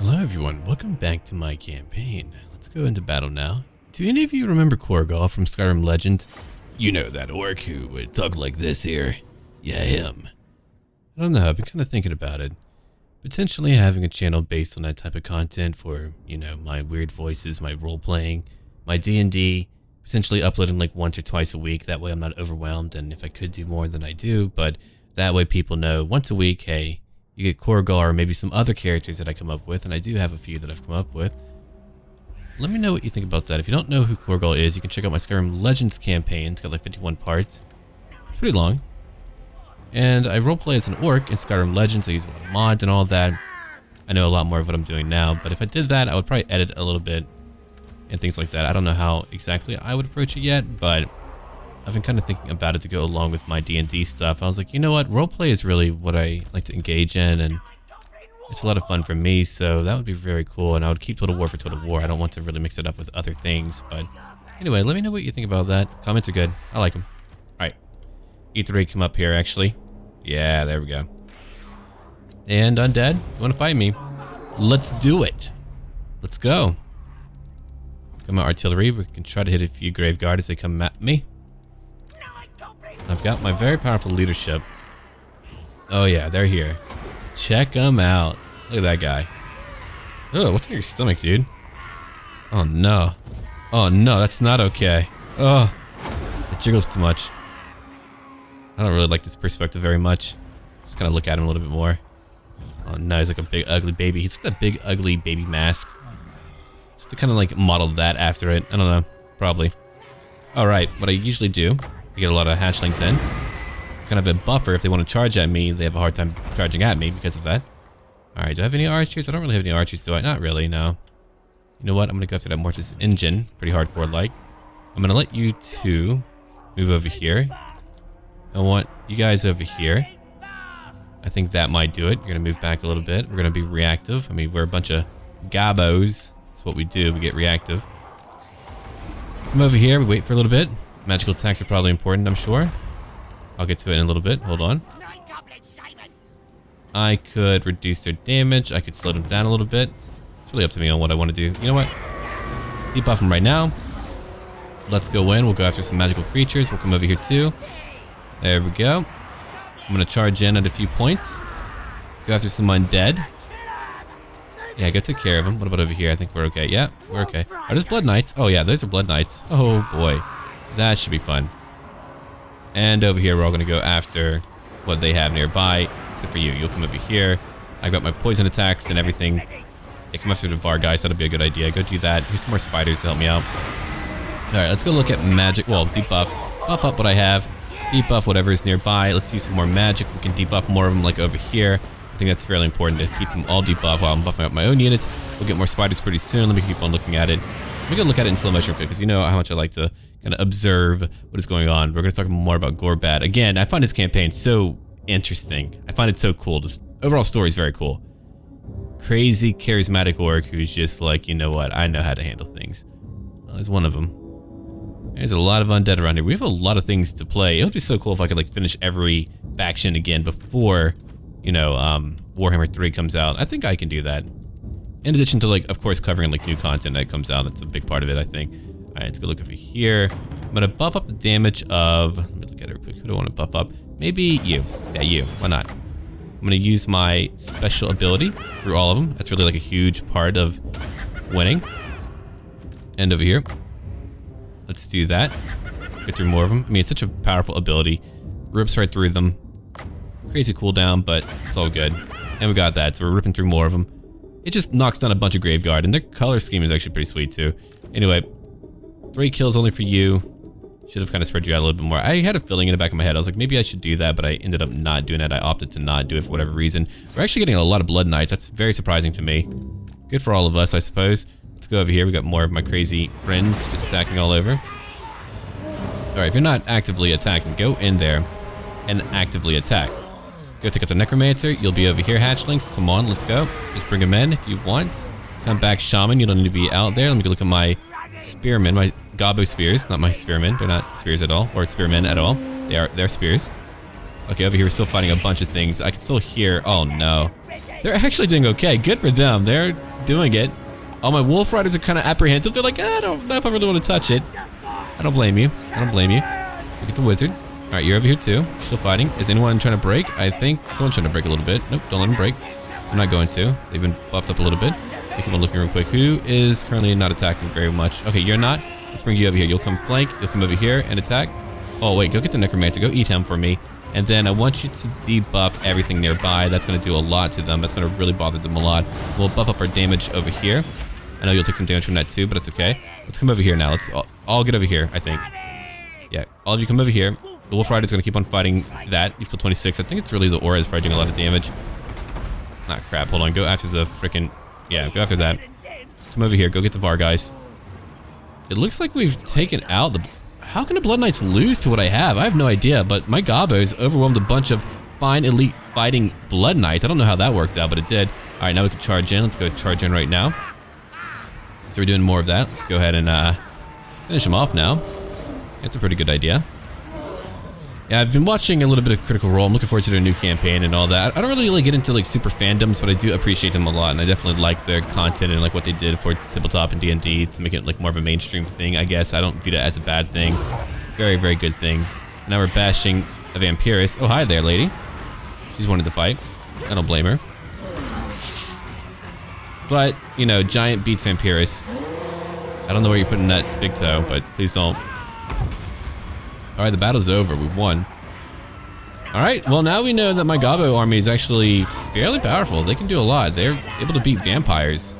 Hello everyone, welcome back to my campaign. Let's go into battle now. Do any of you remember Korgal from Skyrim Legend? You know that orc who would talk like this here? Yeah, him. I don't know, I've been kind of thinking about it. Potentially having a channel based on that type of content for, you know, my weird voices, my role-playing, my D&D, potentially uploading like once or twice a week. That way I'm not overwhelmed, and if I could do more than I do, but that way people know once a week, hey, you get Korgal or maybe some other characters that I come up with, and I do have a few that I've come up with. Let me know what you think about that. If you don't know who Korgal is, you can check out my Skyrim Legends campaign. It's got like 51 parts. It's pretty long. And I roleplay as an orc in Skyrim Legends. I use a lot of mods and all that. I know a lot more of what I'm doing now, but if I did that, I would probably edit a little bit and things like that. I don't know how exactly I would approach it yet, but I've been kind of thinking about it to go along with my D&D stuff. I was like, you know what? Roleplay is really what I like to engage in, and it's a lot of fun for me, so that would be very cool. And I would keep Total War for Total War. I don't want to really mix it up with other things, but anyway, let me know what you think about that. Comments are good. I like them. All right. E3 come up here, actually. Yeah, there we go. And Undead, you want to fight me? Let's do it. Let's go. Got my artillery. We can try to hit a few Graveguard as they come at me. I've got my very powerful leadership. Oh yeah, they're here. Check them out. Look at that guy. Oh, what's in your stomach, dude? Oh no. Oh no, that's not okay. Oh, it jiggles too much. I don't really like this perspective very much. Just kind of look at him a little bit more. Oh no, he's like a big ugly baby. He's got a big ugly baby mask. Just to kind of like model that after it. I don't know, probably. All right, what I usually do, I get a lot of hatchlings in. Kind of a buffer. If they want to charge at me, they have a hard time charging at me because of that. All right, do I have any archers? I don't really have any archers, do I? Not really, no. You know what? I'm going to go after that Mortis engine. Pretty hardcore-like. I'm going to let you two move over here. I want you guys over here. I think that might do it. You're going to move back a little bit. We're going to be reactive. I mean, we're a bunch of gobbos. That's what we do. We get reactive. Come over here. We wait for a little bit. Magical attacks are probably important, I'm sure. I'll get to it in a little bit. Hold on. I could reduce their damage. I could slow them down a little bit. It's really up to me on what I want to do. You know what? Debuff them right now. Let's go in. We'll go after some magical creatures. We'll come over here too. There we go. I'm going to charge in at a few points. Go after some undead. Yeah, go take care of them. What about over here? I think we're okay. Yeah, we're okay. Are those Blood Knights? Oh yeah, those are Blood Knights. Oh boy. That should be fun. And over here, we're all going to go after what they have nearby. Except for you. You'll come over here. I've got my poison attacks and everything. They come after the Var guys. That'll be a good idea. Go do that. Here's some more spiders to help me out. Alright, let's go look at magic. Well, debuff. Buff up what I have. Debuff whatever is nearby. Let's use some more magic. We can debuff more of them like over here. I think that's fairly important to keep them all debuffed while I'm buffing up my own units. We'll get more spiders pretty soon. Let me keep on looking at it. Let me go look at it in slow motion real quick, because you know how much I like to kind of observe what is going on. We're going to talk more about Gorbad. Again, I find his campaign so interesting. I find it so cool. Just overall story is very cool. Crazy, charismatic orc who's just like, you know what, I know how to handle things. Well, there's one of them. There's a lot of undead around here. We have a lot of things to play. It would be so cool if I could like finish every faction again before, you know, Warhammer 3 comes out. I think I can do that. In addition to, like, of course, covering, like, new content that comes out. That's a big part of it, I think. All right, let's go look over here. I'm going to buff up the damage of... Let me look at it real quick. Who do I want to buff up? Maybe you. Yeah, you. Why not? I'm going to use my special ability through all of them. That's really, like, a huge part of winning. And over here. Let's do that. Get through more of them. I mean, it's such a powerful ability. Rips right through them. Crazy cooldown, but it's all good. And we got that, so we're ripping through more of them. It just knocks down a bunch of Graveguard, and their color scheme is actually pretty sweet too. Anyway, 3 kills only for you. Should have kind of spread you out a little bit more. I had a feeling in the back of my head. I was like, maybe I should do that, but I ended up not doing it. I opted to not do it for whatever reason. We're actually getting a lot of Blood Knights. That's very surprising to me. Good for all of us, I suppose. Let's go over here. We got more of my crazy friends just attacking all over. All right, if you're not actively attacking, go in there and actively attack. Go take out the Necromancer. You'll be over here, hatchlings. Come on, let's go. Just bring them in if you want. Come back, Shaman. You don't need to be out there. Let me go look at my Spearmen, my Gobbo spears. Not my Spearmen. They're not spears at all, or Spearmen at all. They're spears. Okay, over here we're still fighting a bunch of things. I can still hear. Oh no, they're actually doing okay. Good for them. They're doing it. All my wolf riders are kind of apprehensive. They're like, I don't know if I really want to touch it. I don't blame you. I don't blame you. Look at the wizard. All right, you're over here too. Still fighting. Is anyone trying to break? I think someone's trying to break a little bit. Nope, don't let them break. I'm not going to. They've been buffed up a little bit. Keep on looking real quick. Who is currently not attacking very much? Okay, you're not. Let's bring you over here. You'll come flank. You'll come over here and attack. Oh, wait. Go get the necromancer. Go eat him for me. And then I want you to debuff everything nearby. That's going to do a lot to them. That's going to really bother them a lot. We'll buff up our damage over here. I know you'll take some damage from that too, but it's okay. Let's come over here now. Let's all get over here, I think. Yeah, all of you come over here. The Wolf Rider's going to keep on fighting that. You've killed 26. I think it's really the aura is probably doing a lot of damage. Ah, crap. Hold on. Go after the frickin'... Yeah, go after that. Come over here. Go get the Var guys. It looks like we've taken out the... How can the Blood Knights lose to what I have? I have no idea, but my Gobbos overwhelmed a bunch of fine elite fighting Blood Knights. I don't know how that worked out, but it did. All right, now we can charge in. Let's go charge in right now. So we're doing more of that. Let's go ahead and finish them off now. That's a pretty good idea. Yeah, I've been watching a little bit of Critical Role. I'm looking forward to their new campaign and all that. I don't really get into like super fandoms, but I do appreciate them a lot, and I definitely like their content and like what they did for Tabletop and D&D to make it like more of a mainstream thing. I guess I don't view that as a bad thing. Very, very good thing. So now we're bashing a Vampirus. Oh, hi there, lady. She's wanted to fight. I don't blame her. But you know, Giant beats Vampirus. I don't know where you're putting that big toe, but please don't. Alright, the battle's over. We won. Alright, well now we know that my Gobbo army is actually fairly powerful. They can do a lot. They're able to beat vampires.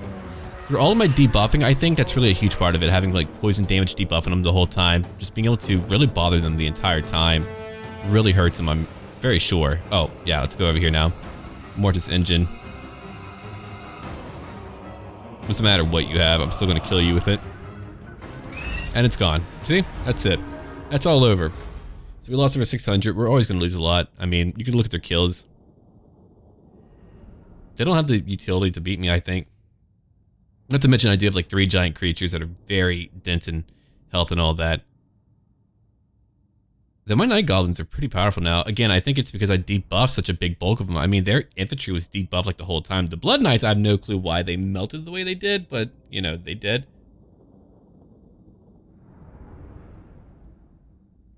Through all of my debuffing, I think that's really a huge part of it. Having like poison damage debuffing them the whole time. Just being able to really bother them the entire time. Really hurts them, I'm very sure. Oh, yeah, let's go over here now. Mortis Engine. Doesn't matter what you have, I'm still going to kill you with it. And it's gone. See? That's it. That's all over. So we lost over 600. We're always going to lose a lot. I mean, you can look at their kills. They don't have the utility to beat me, I think. Not to mention I do have like 3 giant creatures that are very dense in health and all that. Then my Night Goblins are pretty powerful now. Again, I think it's because I debuffed such a big bulk of them. I mean, their infantry was debuffed like the whole time. The Blood Knights, I have no clue why they melted the way they did, but, you know, they did.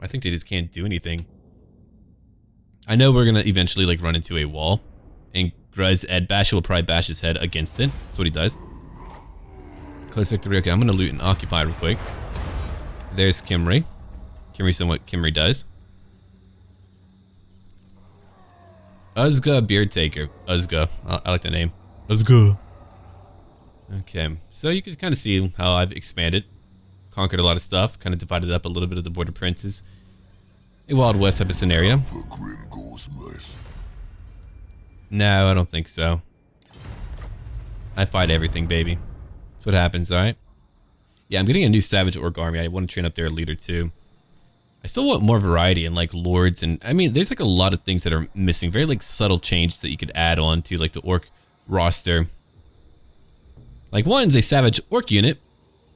I think they just can't do anything. I know we're gonna eventually like run into a wall, and Gruz Edbash will probably bash his head against it. That's what he does. Close victory. Okay, I'm gonna loot and occupy real quick. There's Kimry. Kimry's done what Kimry does. Uzga Beard Taker. Uzga. I like the name. Uzga. Okay, so you can kind of see how I've expanded. Conquered a lot of stuff, kind of divided up a little bit of the Border Princes. A Wild West type of scenario. No, I don't think so. I fight everything, baby. That's what happens, alright? Yeah, I'm getting a new Savage Orc army. I want to train up their leader too. I still want more variety in like lords, and I mean, there's like a lot of things that are missing. Very like subtle changes that you could add on to like the Orc roster. Like one's a Savage Orc unit,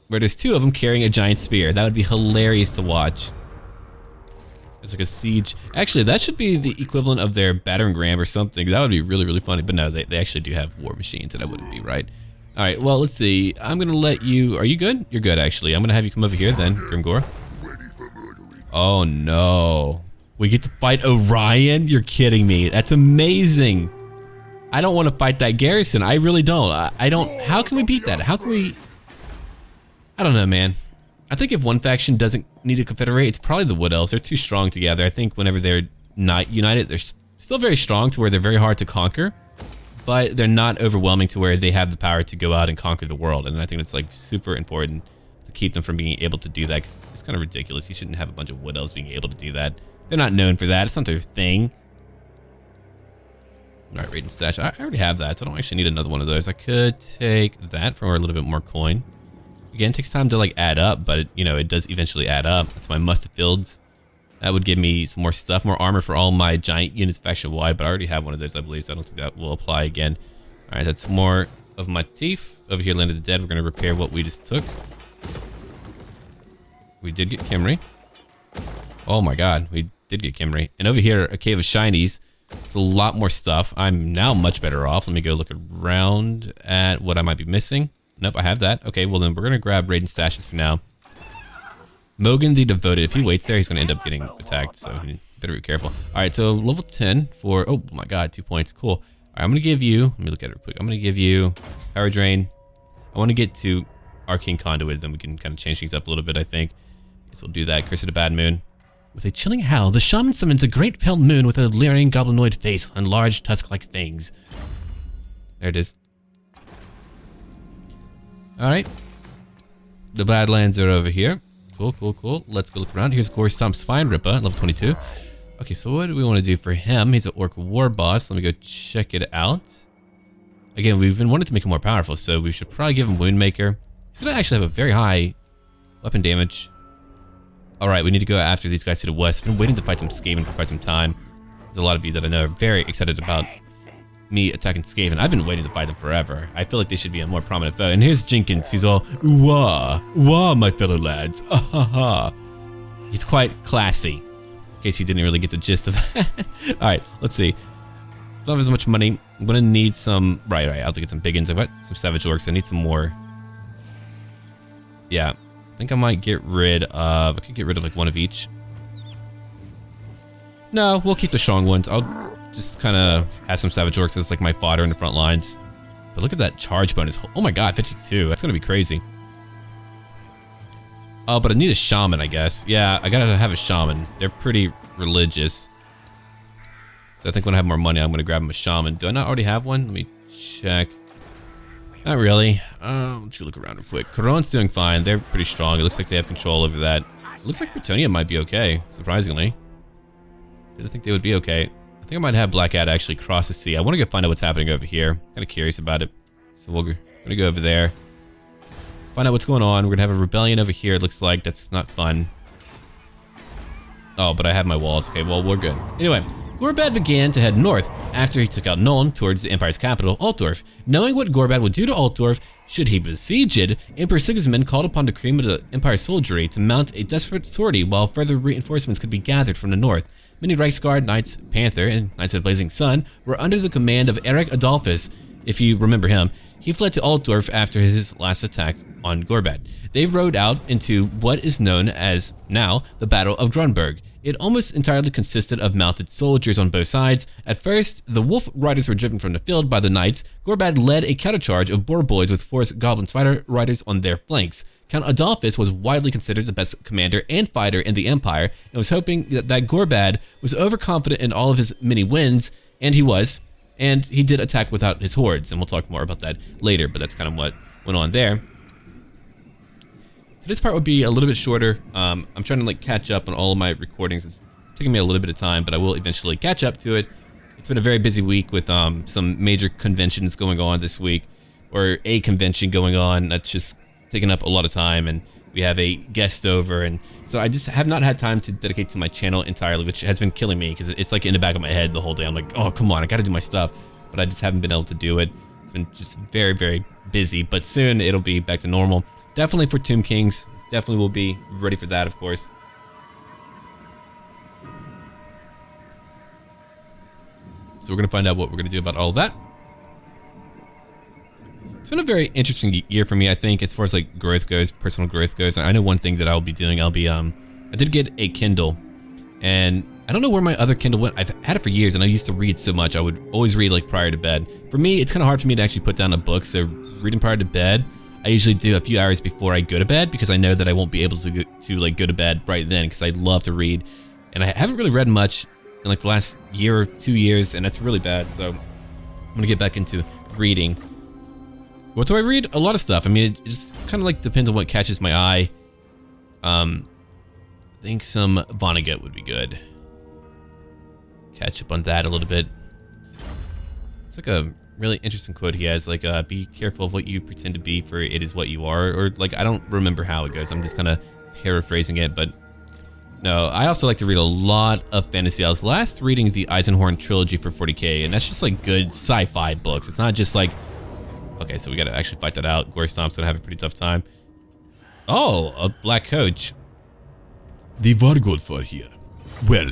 where there's 2 of them carrying a giant spear. That would be hilarious to watch. There's like a siege. Actually, that should be the equivalent of their battering ram or something. That would be really, really funny. But no, they actually do have war machines, and that wouldn't be right. All right, well, let's see. I'm going to let you... Are you good? You're good, actually. I'm going to have you come over here then, Grimgore. Oh, no. We get to fight Orion? You're kidding me. That's amazing. I don't want to fight that garrison. I really don't. I don't... How can we beat that? How can we... I don't know, man. I think if one faction doesn't need to confederate, it's probably the Wood Elves. They're too strong together. I think whenever they're not united, they're still very strong to where they're very hard to conquer, but they're not overwhelming to where they have the power to go out and conquer the world. And I think it's like super important to keep them from being able to do that, because it's kind of ridiculous. You shouldn't have a bunch of Wood Elves being able to do that. They're not known for that. It's not their thing. All right, Raiden Stash. I already have that, so I don't actually need another one of those. I could take that for a little bit more coin. Again, it takes time to like add up, but you know, it does eventually add up. That's my must-have fields. That would give me some more stuff, more armor for all my giant units faction-wide, but I already have one of those, I believe, so I don't think that will apply again. All right, that's more of my teeth. Over here, Land of the Dead, we're going to repair what we just took. We did get Kimry. Oh my god, we did get Kimry. And over here, a Cave of Shinies. It's a lot more stuff. I'm now much better off. Let me go look around at what I might be missing. Nope, I have that. Okay, well then we're gonna grab raid and stashes for now. Mogan the Devoted, if he waits there, he's gonna end up getting attacked, so you better be careful. Alright, so level 10 for, oh my god, 2 points, cool. Alright, I'm gonna give you, let me look at it real quick. I'm gonna give you Power Drain. I wanna get to Arcane Conduit, then we can kind of change things up a little bit, I think. Guess we'll do that. Curse of the Bad Moon. With a chilling howl, the shaman summons a great pale moon with a leering goblinoid face and large tusk-like fangs. There it is. Alright. The Badlands are over here. Cool, cool, cool. Let's go look around. Here's Gorestomp Spine Ripper, level 22. Okay, so what do we want to do for him? He's an Orc War Boss. Let me go check it out. Again, we've been wanting to make him more powerful, so we should probably give him Woundmaker. He's going to actually have a very high weapon damage. Alright, we need to go after these guys to the west. I've been waiting to fight some Skaven for quite some time. There's a lot of you that I know are very excited about me attacking Skaven. I've been waiting to fight them forever. I feel like they should be a more prominent foe. And here's Jenkins, who's all, wah, wah, my fellow lads, ah ha ha. He's quite classy, in case you didn't really get the gist of that. Alright, let's see. Don't have as much money. I'm gonna need some, right, I'll have to get some big ins. I've got some Savage Orcs, I need some more. Yeah, I think I might get rid of, I could get rid of like one of each. No, we'll keep the strong ones. I'll just kind of have some Savage Orcs as like my fodder in the front lines. But look at that charge bonus. Oh my god, 52. That's gonna be crazy. Oh, but I need a shaman, I guess. Yeah, I gotta have a shaman. They're pretty religious. So I think when I have more money, I'm gonna grab him a shaman. Do I not already have one? Let me check. Not really. Let's go look around real quick. Coron's doing fine. They're pretty strong. It looks like they have control over that. It looks like Bretonia might be okay, surprisingly. Didn't think they would be okay. I think I might have Blackad actually cross the sea. I want to go find out what's happening over here. Kind of curious about it. So we're gonna go over there. Find out what's going on. We're gonna have a rebellion over here. It looks like that's not fun. Oh, but I have my walls. Okay, well, we're good. Anyway, Gorbad began to head north after he took out Nuln towards the Empire's capital, Altdorf. Knowing what Gorbad would do to Altdorf should he besiege it, Emperor Sigismund called upon the cream of the Empire soldiery to mount a desperate sortie while further reinforcements could be gathered from the north. Many Reichsguard, Knights Panther, and Knights of the Blazing Sun were under the command of Eric Adolphus, if you remember him. He fled to Altdorf after his last attack on Gorbad. They rode out into what is known as, now, the Battle of Grunberg. It almost entirely consisted of mounted soldiers on both sides. At first, the Wolf Riders were driven from the field by the Knights. Gorbad led a countercharge of Boar Boys with 4 Goblin Spider Riders on their flanks. Count Adolphus was widely considered the best commander and fighter in the Empire, and was hoping that Gorbad was overconfident in all of his many wins, and he was. And he did attack without his hordes, and we'll talk more about that later, but that's kind of what went on there. This part would be a little bit shorter. I'm trying to like catch up on all of my recordings. It's taking me a little bit of time, but I will eventually catch up to it. It's been a very busy week with some major conventions going on this week, or a convention going on that's just taking up a lot of time, and we have a guest over, and so I just have not had time to dedicate to my channel entirely, which has been killing me because it's like in the back of my head the whole day. I'm like, oh, come on, I gotta do my stuff, but I just haven't been able to do it. It's been just very, very busy, but soon it'll be back to normal. Definitely for Tomb Kings. Definitely will be ready for that, of course. So we're going to find out what we're going to do about all of that. It's been a very interesting year for me, I think, as far as like growth goes, personal growth goes. I know one thing that I'll be doing, I did get a Kindle, and I don't know where my other Kindle went. I've had it for years, and I used to read so much. I would always read like prior to bed. For me, it's kind of hard for me to actually put down a book, so reading prior to bed, I usually do a few hours before I go to bed because I know that I won't be able to go to bed right then because I love to read. And I haven't really read much in like the last year or 2 years, and that's really bad. So I'm gonna get back into reading. What do I read? A lot of stuff. I mean, it just kind of like depends on what catches my eye. I think some Vonnegut would be good. Catch up on that a little bit. It's like a really interesting quote he has, like, be careful of what you pretend to be, for it is what you are, or like, I don't remember how it goes. I'm just kind of paraphrasing it, but no, I also like to read a lot of fantasy. I was last reading the Eisenhorn trilogy for 40k, and that's just like good sci-fi books. It's not just like, okay, so we gotta actually fight that out. Gorestomp's gonna have a pretty tough time. Oh, a black coach. The Vargolfar here. Well,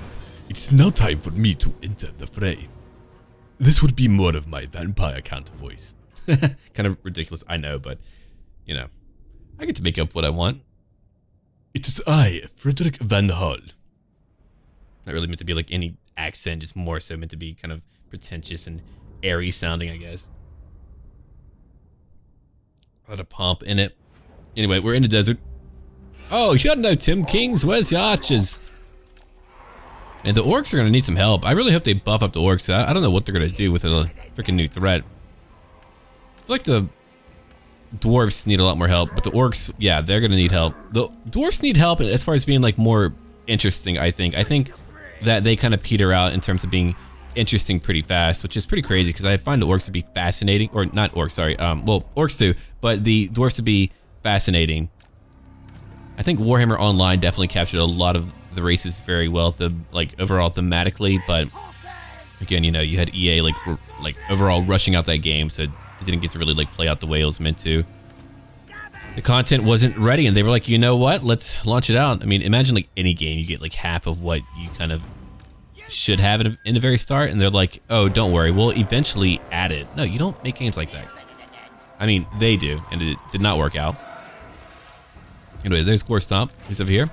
It's now time for me to enter the fray. This would be more of my vampire counter voice. Kind of ridiculous, I know, but, you know, I get to make up what I want. It is I, Frederick Van Hall. Not really meant to be like any accent, just more so meant to be kind of pretentious and airy sounding, I guess. A lot of pomp in it. Anyway, we're in the desert. Oh, you know Tim Kings, where's your archers? And the orcs are gonna need some help. I really hope they buff up the orcs. I don't know what they're gonna do with a freaking new threat. I feel like the dwarves need a lot more help, but the orcs, yeah, they're gonna need help. The dwarves need help as far as being like more interesting, I think. I think that they kind of peter out in terms of being interesting pretty fast, which is pretty crazy because I find the orcs to be fascinating, or not orcs, sorry, well, orcs too, but the dwarves to be fascinating. I think Warhammer Online definitely captured a lot of the races very well, like overall thematically, but again, you know, you had EA like overall rushing out that game, so it didn't get to really like play out the way it was meant to. The content wasn't ready, and they were like, you know what, let's launch it out. I mean, imagine like any game, you get like half of what you kind of should have in the very start, and they're like, oh, don't worry, we'll eventually add it. No, you don't make games like that. I mean, they do, and it did not work out. Anyway, there's Gore Stomp, who's over here.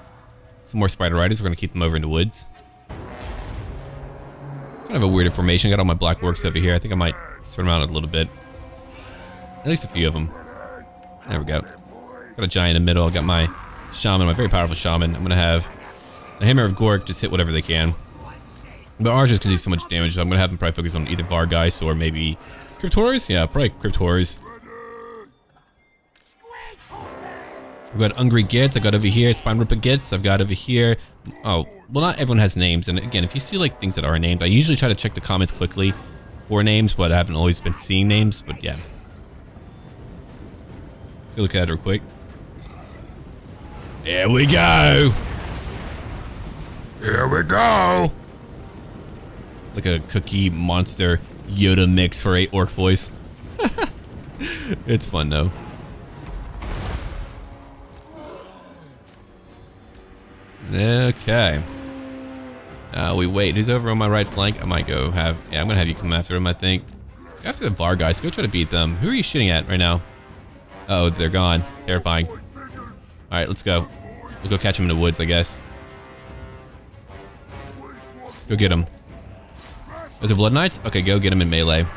Some more Spider Riders, we're gonna keep them over in the woods. Kind of a weird formation, got all my black orcs over here. I think I might sort them out a little bit. At least a few of them. There we go. Got a giant in the middle, I got my shaman, my very powerful shaman. I'm gonna have the Hammer of Gork just hit whatever they can. The archers can do so much damage, so I'm gonna have them probably focus on either Vargeist or maybe Cryptors? Yeah, probably Cryptors. We've got Hungry Gits, I got over here, Spine Ripper Gits, I've got over here. Oh, well, not everyone has names, and again, if you see like things that are named, I usually try to check the comments quickly for names, but I haven't always been seeing names, but yeah. Let's go look at it real quick. Here we go! Here we go! Like a Cookie Monster Yoda mix for a orc voice. It's fun though. Okay. We wait. Who's over on my right flank? I might go have... Yeah, I'm gonna have you come after him, I think. Go after the Var guys. Go try to beat them. Who are you shooting at right now? Oh, they're gone. Terrifying. Alright, let's go. We'll go catch them in the woods, I guess. Go get them. Is it Blood Knights? Okay, go get them in melee.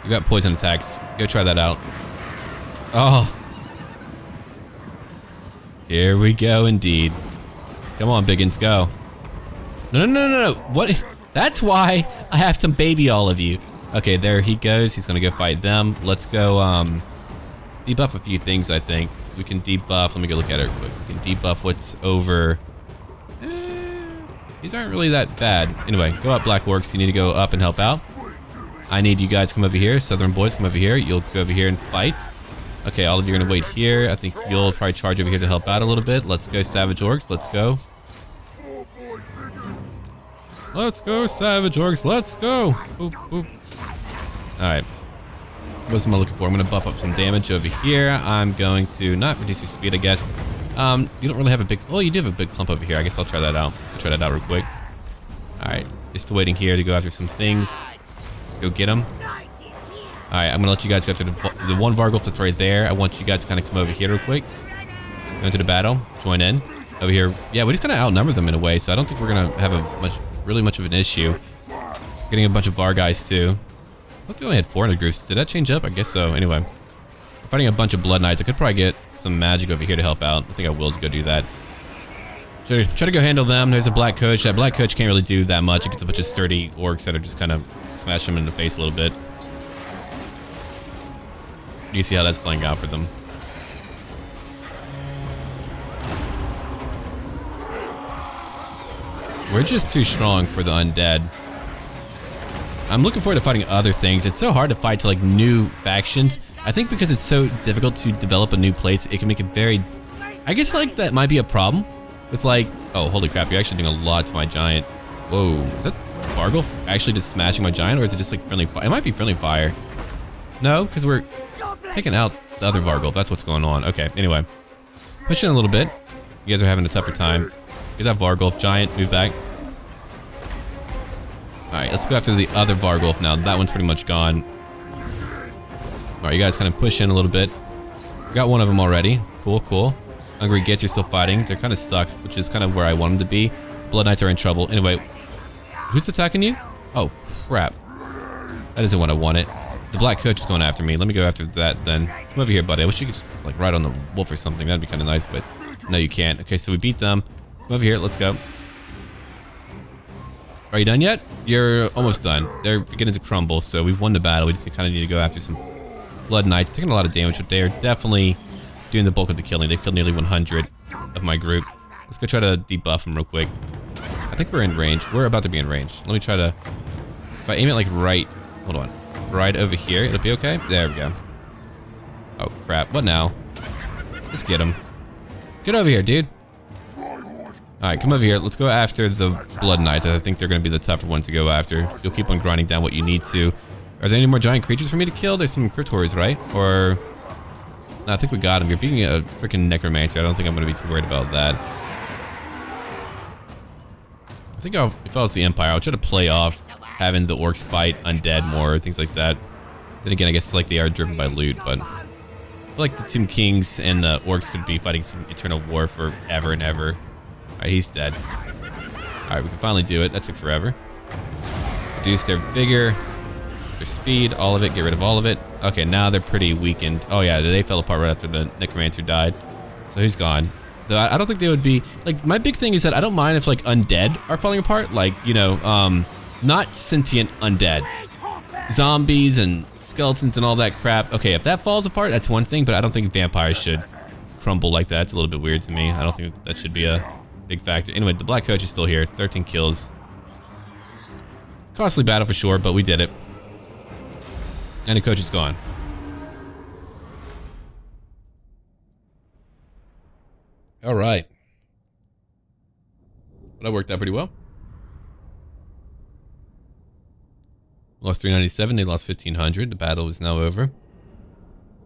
You got poison attacks. Go try that out. Oh. Here we go, indeed. Come on, Biggins, go. No, no, no, no, no. What? That's why I have to baby all of you. Okay, there he goes. He's gonna go fight them. Let's go, debuff a few things, I think. We can debuff, let me go look at it real quick. We can debuff what's over. These aren't really that bad. Anyway, go up, Black Orcs. You need to go up and help out. I need you guys to come over here. Southern boys, come over here. You'll go over here and fight. Okay, all of you are gonna wait here. I think you'll probably charge over here to help out a little bit. Let's go, Savage Orcs. Let's go. Let's go, Savage Orcs. Let's go. Boop, boop. Alright. What am I looking for? I'm gonna buff up some damage over here. I'm going to not reduce your speed, I guess. You don't really have a big... Oh, you do have a big clump over here. I guess I'll try that out. I'll try that out real quick. Alright. Just still waiting here to go after some things. Go get them. Alright, I'm gonna let you guys go after the one Vargulf that's right there. I want you guys to kind of come over here real quick. Go into the battle. Join in. Over here. Yeah, we just kind of outnumber them in a way, so I don't think we're gonna have really much of an issue. Getting a bunch of Var guys too. I thought they only had 400 groups. Did that change up? I guess so. Anyway. Fighting a bunch of Blood Knights. I could probably get some magic over here to help out. I think I will go do that. Try to go handle them. There's a Black Coach. That Black Coach can't really do that much. It gets a bunch of sturdy orcs that are just kind of smash them in the face a little bit. You can see how that's playing out for them. We're just too strong for the undead. I'm looking forward to fighting other things. It's so hard to fight to like new factions. I think because it's so difficult to develop a new place, it can make it very... I guess like that might be a problem with like... Oh, holy crap, you're actually doing a lot to my giant. Whoa, is that Vargulf actually just smashing my giant, or is it just like friendly fire? It might be friendly fire. No, because we're taking out the other Vargulf. That's what's going on. Okay, anyway. Push in a little bit. You guys are having a tougher time. Get that Vargulf giant, move back. Alright, let's go after the other Vargulf now. That one's pretty much gone. Alright, you guys kind of push in a little bit. Got one of them already. Cool, cool. Hungry Gits are still fighting. They're kind of stuck, which is kind of where I want them to be. Blood Knights are in trouble. Anyway, who's attacking you? Oh, crap. That isn't what I wanted. The Black Coach is going after me. Let me go after that then. Come over here, buddy. I wish you could just, like, ride on the wolf or something. That'd be kind of nice, but no, you can't. Okay, so we beat them. Come over here. Let's go. Are you done yet? You're almost done. They're beginning to crumble, so we've won the battle. We just kind of need to go after some Blood Knights. Taking a lot of damage, but they are definitely doing the bulk of the killing. They've killed nearly 100 of my group. Let's go try to debuff them real quick. I think we're in range. We're about to be in range. Let me try to... If I aim it like right... Hold on. Right over here, it'll be okay? There we go. Oh, crap. What now? Let's get him. Get over here, dude. Alright, come over here. Let's go after the Blood Knights. I think they're going to be the tougher ones to go after. You'll keep on grinding down what you need to. Are there any more giant creatures for me to kill? There's some Cryptors, right? Or... No, I think we got him. You're beating a freaking Necromancer. I don't think I'm going to be too worried about that. I think if I was the Empire, I'll try to play off having the Orcs fight undead more, things like that. Then again, I guess like they are driven by loot, but I feel like the Tomb Kings and the Orcs could be fighting some eternal war forever and ever. Alright, he's dead. Alright, we can finally do it. That took forever. Reduce their vigor, their speed, all of it, get rid of all of it. Okay, now they're pretty weakened. Oh yeah, they fell apart right after the Necromancer died. So he's gone. Though I don't think they would be, like, my big thing is that I don't mind if like undead are falling apart. Like, you know, not sentient undead. Zombies and skeletons and all that crap. Okay, if that falls apart, that's one thing, but I don't think vampires should crumble like that. It's a little bit weird to me. I don't think that should be a big factor. Anyway, the Black Coach is still here. 13 kills. Costly battle for sure, but we did it. And the coach is gone. All right. Well, that worked out pretty well. Lost 397, they lost 1,500. The battle is now over.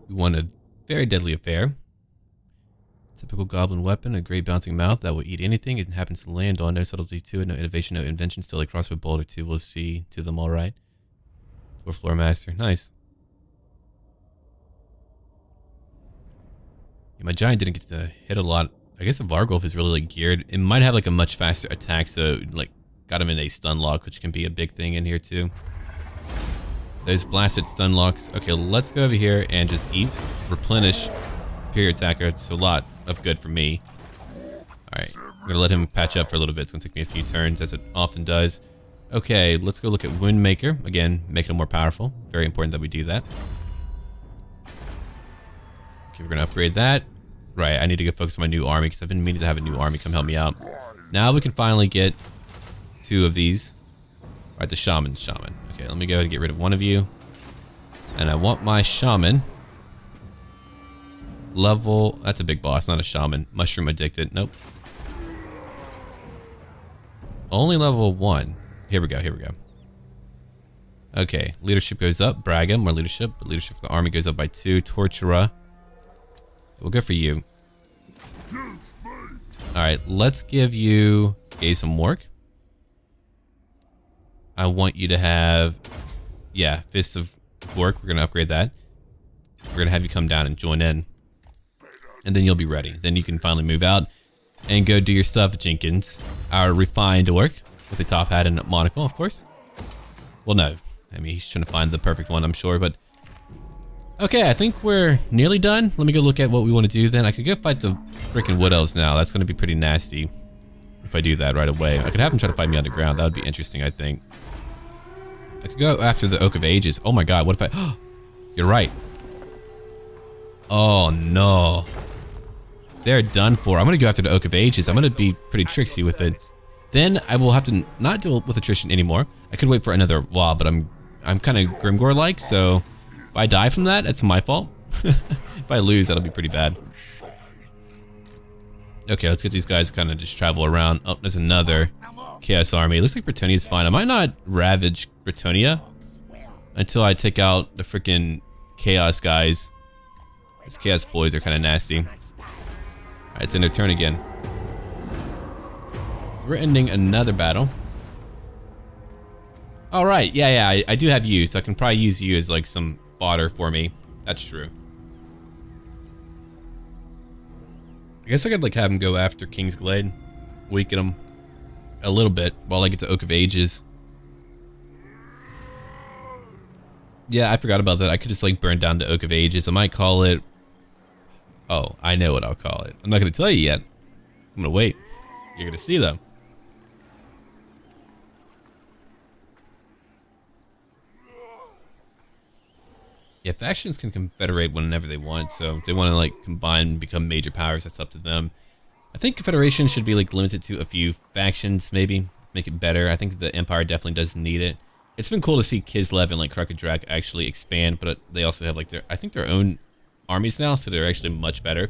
We won a very deadly affair. Typical goblin weapon, a great bouncing mouth that will eat anything it happens to land on. No subtlety to it, no innovation, no invention. Still a crossbow bolt or two. We'll see to them all right. Or floor master, nice. Yeah, my giant didn't get to hit a lot. I guess the Vargulf is really like geared. It might have like a much faster attack, so like got him in a stun lock, which can be a big thing in here too. There's blasted stun locks. Okay, let's go over here and just eat, replenish superior attacker. It's a lot of good for me. Alright, I'm gonna let him patch up for a little bit. It's gonna take me a few turns, as it often does. Okay, let's go look at Wound Maker. Again, making him more powerful. Very important that we do that. Okay, we're gonna upgrade that. Right, I need to go focus on my new army because I've been meaning to have a new army come help me out. Now we can finally get 2 of these. Alright, the Shaman. Okay, let me go ahead and get rid of one of you. And I want my Shaman. Level, that's a big boss, not a Shaman. Mushroom addicted, nope. Only level 1. Here we go. Okay, leadership goes up. Braga, more leadership. But leadership for the army goes up by 2. Tortura. We'll go for you. Alright, let's give you some work. I want you to have, yeah, Fists of Work. We're going to upgrade that. We're going to have you come down and join in. And then you'll be ready. Then you can finally move out and go do your stuff, Jenkins. Our refined orc with a top hat and monocle, of course. Well, no. I mean, he's trying to find the perfect one, I'm sure, but... Okay, I think we're nearly done. Let me go look at what we want to do then. I could go fight the freaking Wood Elves now. That's going to be pretty nasty if I do that right away. I could have them try to fight me underground. That would be interesting, I think. I could go after the Oak of Ages. Oh my god, what if I... You're right. Oh no. They're done for. I'm going to go after the Oak of Ages. I'm going to be pretty tricksy with it. Then I will have to not deal with attrition anymore. I could wait for another wall, but I'm kind of Grimgore-like, so if I die from that, it's my fault. If I lose, that'll be pretty bad. Okay, let's get these guys kind of just travel around. Oh, there's another Chaos Army. It looks like Bretonia's fine. I might not ravage Bretonia until I take out the freaking Chaos guys. These Chaos boys are kind of nasty. Alright, it's in their turn again. So we're ending another battle. All right, yeah, I do have you, so I can probably use you as like some fodder for me. That's true. I guess I could like have him go after King's Glade, weaken him a little bit while I get to Oak of Ages. Yeah, I forgot about that. I could just like burn down the Oak of Ages. I might call it... Oh, I know what I'll call it. I'm not going to tell you yet. I'm going to wait. You're going to see though. Yeah, factions can confederate whenever they want, so if they want to like combine and become major powers, that's up to them. I think confederation should be like limited to a few factions, maybe make it better. I think the Empire definitely does need it. It's been cool to see Kislev and like Krakadrak actually expand, but they also have like I think their own armies now, so they're actually much better.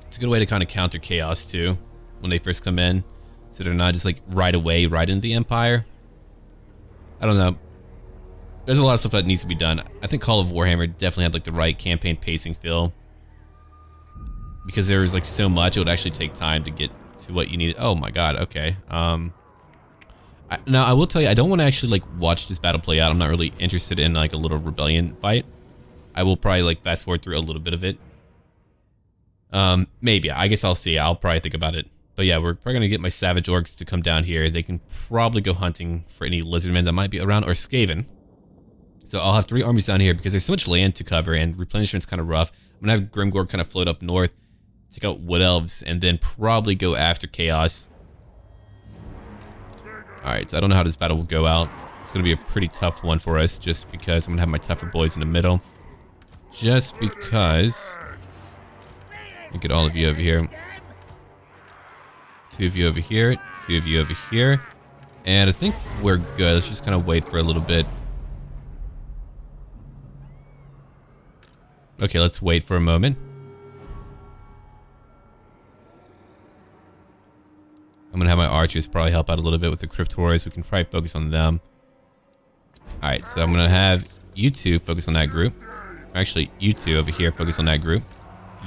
It's a good way to kind of counter chaos too when they first come in, so they're not just like right away right into the Empire. I don't know. There's a lot of stuff that needs to be done. I think Call of Warhammer definitely had like the right campaign pacing feel, because there was like so much, it would actually take time to get to what you needed. Oh my god, okay. Now I will tell you, I don't want to actually like watch this battle play out. I'm not really interested in like a little rebellion fight. I will probably like fast forward through a little bit of it. Maybe, I guess I'll see. I'll probably think about it. But yeah, we're probably gonna get my Savage Orcs to come down here. They can probably go hunting for any lizardmen that might be around, or Skaven. So I'll have 3 armies down here because there's so much land to cover and replenishment's kind of rough. I'm gonna have Grimgor kind of float up north, take out Wood Elves, and then probably go after Chaos. Alright, so I don't know how this battle will go out. It's gonna be a pretty tough one for us just because I'm gonna have my tougher boys in the middle. Just because... Let me get all of you over here. 2 of you over here, 2 of you over here. And I think we're good. Let's just kind of wait for a little bit. Okay, let's wait for a moment. I'm gonna have my archers probably help out a little bit with the Cryptors. We can probably focus on them. Alright, so I'm gonna have you 2 focus on that group. Actually, you 2 over here focus on that group.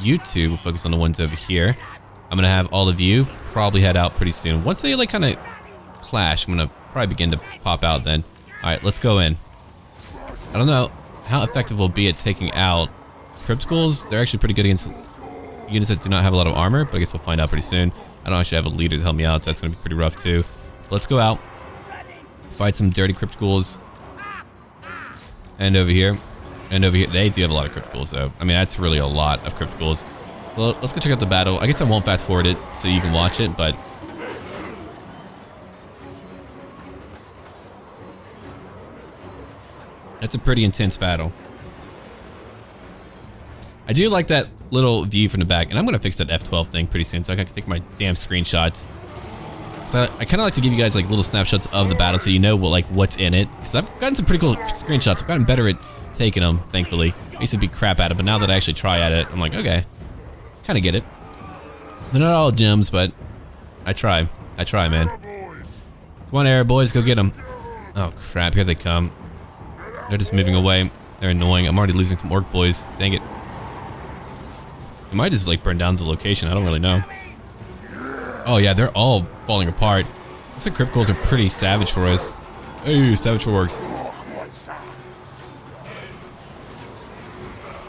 You 2 will focus on the ones over here. I'm gonna have all of you probably head out pretty soon. Once they like kind of clash, I'm gonna probably begin to pop out then. Alright, let's go in. I don't know how effective we'll be at taking out Crypt Ghouls. They're actually pretty good against units that do not have a lot of armor, but I guess we'll find out pretty soon. I don't actually have a leader to help me out, so that's going to be pretty rough too. But let's go out, fight some dirty Crypt Ghouls. And over here. And over here. They do have a lot of Crypt Ghouls though. I mean, that's really a lot of Crypt Ghouls. Well, let's go check out the battle. I guess I won't fast forward it so you can watch it, but... That's a pretty intense battle. I do like that little view from the back, and I'm gonna fix that F12 thing pretty soon so I can take my damn screenshots. So I kind of like to give you guys like little snapshots of the battle so you know what, like what's in it, because I've gotten some pretty cool screenshots. I've gotten better at taking them, thankfully. I used to be crap at it, but now that I actually try at it, I'm like, okay, kind of get it. They're not all gems, but I try, man. Come on, Arrow boys, go get them. Oh crap, here they come. They're just moving away. They're annoying. I'm already losing some Orc boys. Dang it. We might just like burn down the location. I don't really know. Oh yeah, they're all falling apart. Looks like Crypt Ghouls are pretty savage for us. Ooh, savage for Orcs.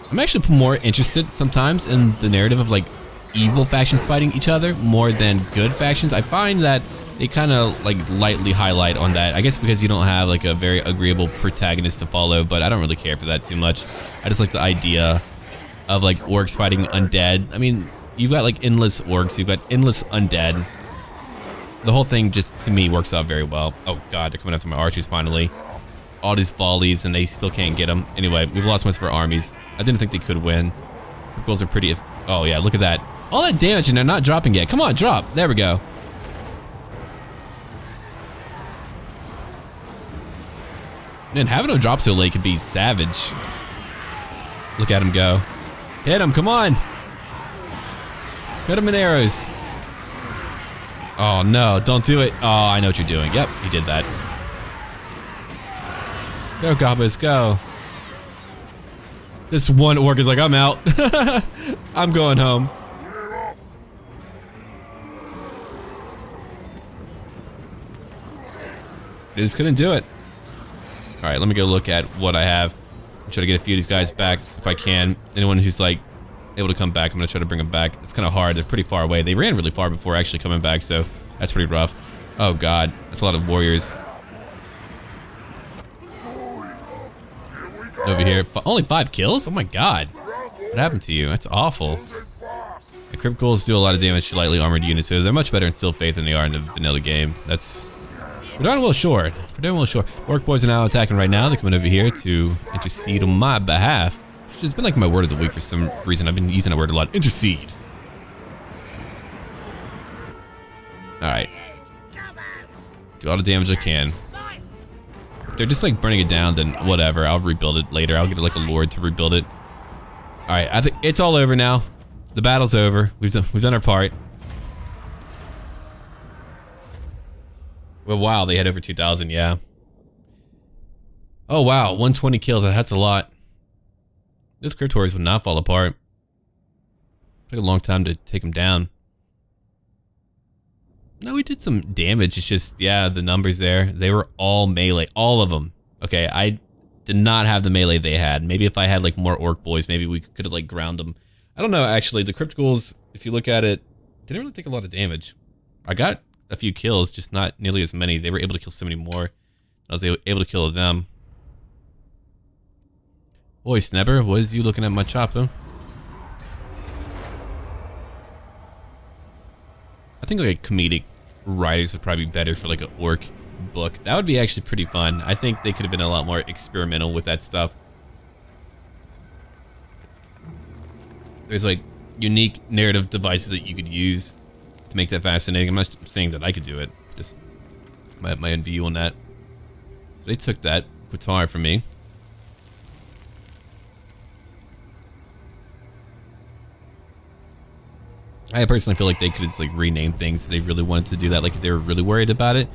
I'm actually more interested sometimes in the narrative of like evil factions fighting each other more than good factions. I find that they kind of like lightly highlight on that. I guess because you don't have like a very agreeable protagonist to follow, but I don't really care for that too much. I just like the idea of like orcs fighting undead. I mean, you've got like endless orcs, you've got endless undead. The whole thing just, to me, works out very well. Oh god, they're coming after my archers finally. All these volleys and they still can't get them. Anyway, we've lost most of our armies. I didn't think they could win. Crypt Ghouls are pretty... Oh yeah, look at that. All that damage and they're not dropping yet. Come on, drop. There we go. Man, having them drop so late could be savage. Look at him go. Hit him, come on. Hit him in arrows. Oh no, don't do it. Oh, I know what you're doing. Yep, you did that. Go, Gobbos, go. This one orc is like, I'm out. I'm going home. They just couldn't do it. All right, let me go look at what I have. I'm trying to get a few of these guys back if I can. Anyone who's like able to come back, I'm gonna try to bring them back. It's kind of hard. They're pretty far away. They ran really far before actually coming back, so that's pretty rough. Oh God, that's a lot of warriors. Over here, but only 5 kills? Oh my God, what happened to you? That's awful. The Crypt Ghouls do a lot of damage to lightly armored units, so they're much better in Still Faith than they are in the vanilla game. That's for darn well sure. For darn well sure. Orc boys are now attacking right now. They're coming over here to intercede on my behalf, which has been like my word of the week for some reason. I've been using that word a lot. Intercede. All right. Do all the damage I can. If they're just like burning it down, then whatever. I'll rebuild it later. I'll get like a lord to rebuild it. All right, I think it's all over now. The battle's over. We've done our part. Well, wow, they had over 2,000. Yeah. Oh wow, 120 kills. That's a lot. Those Crypt Horrors would not fall apart. Took a long time to take them down. No, we did some damage. It's just, yeah, the numbers there. They were all melee. All of them. Okay, I did not have the melee they had. Maybe if I had like more Orc boys, maybe we could have like ground them. I don't know, actually. The Crypt Ghouls, if you look at it, didn't really take a lot of damage. I got a few kills, just not nearly as many. They were able to kill so many more. I was able to kill them. Oi, Snebber, what is you looking at my chopper? I think like comedic writers would probably be better for like an Orc book. That would be actually pretty fun. I think they could have been a lot more experimental with that stuff. There's like unique narrative devices that you could use to make that fascinating. I'm not saying that I could do it. Just my own view on that. They took that guitar from me. I personally feel like they could just like rename things if they really wanted to do that. Like if they were really worried about it,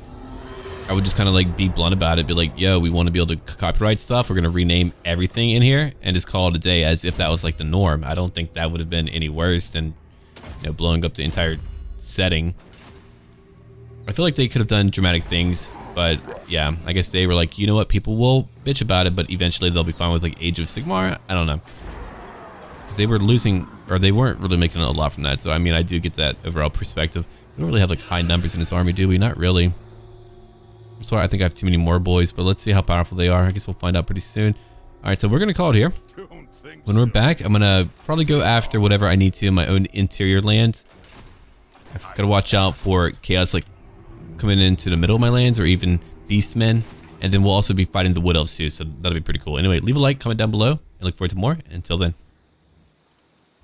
I would just kind of like be blunt about it. Be like, yo, we want to be able to copyright stuff. We're going to rename everything in here and just call it a day as if that was like the norm. I don't think that would have been any worse than, you know, blowing up the entire setting. I feel like they could have done dramatic things, but yeah, I guess they were like, you know what, people will bitch about it, but eventually they'll be fine with like Age of Sigmar. I don't know. They were losing, or they weren't really making a lot from that. So I mean, I do get that overall perspective. We don't really have like high numbers in this army, do we? Not really. I'm sorry, I think I have too many more boys, but let's see how powerful they are. I guess we'll find out pretty soon. All right, so we're gonna call it here. When we're back, I'm gonna probably go after whatever I need to in my own interior land. I've got to watch out for chaos like coming into the middle of my lands, or even beastmen. And then we'll also be fighting the wood elves too, so that'll be pretty cool. Anyway, leave a like, comment down below, and look forward to more. Until then.